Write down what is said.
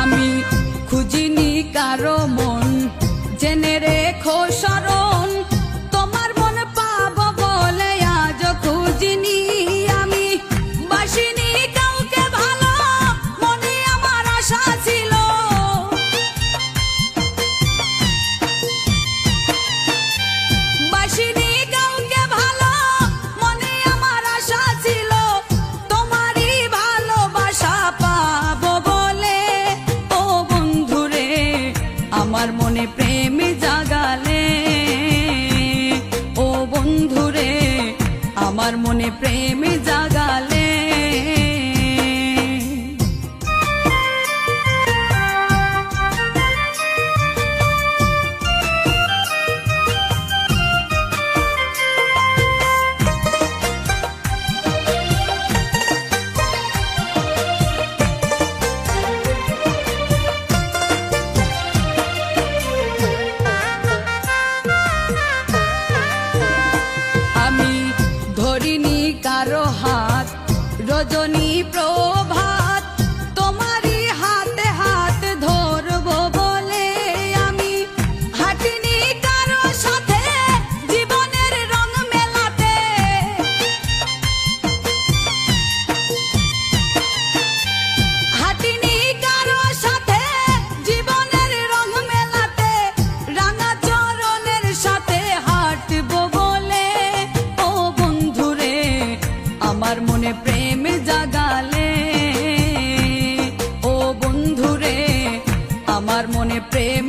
আমি খুঁজিনি কারো মন, জেনে রেখো শরণ, তোমার মন পাবো বলে আজ খুঁজিনি। আমি বাসিনি কাউকে ভালো, মনে আমার আশা ছিল। বাসিনি কাউকে ভালো, মনে আমার আশা ছিল, তোমারই ভালোবাসা পাবো বলে। ও বন্ধুরে আমার মনে প্রেম জাগালে, ও বন্ধুরে আমার মনে প্রেম জাগালে। আমি ধরিনি কারো হাত, রজনী প্রভাত, তোমারই হাতে হাত ধরবো বলে। আমি হাঁটিনি কারো সাথে জীবনের রং মেলাতে, হাঁটিনি কারো সাথে জীবনের রং মেলাতে, রাঙা চরণের সাথে হাঁটবো বলে। ও বন্ধুরে আমার মনে প্রেম জাগালে, ও বন্ধুরে আমার মনে প্রেম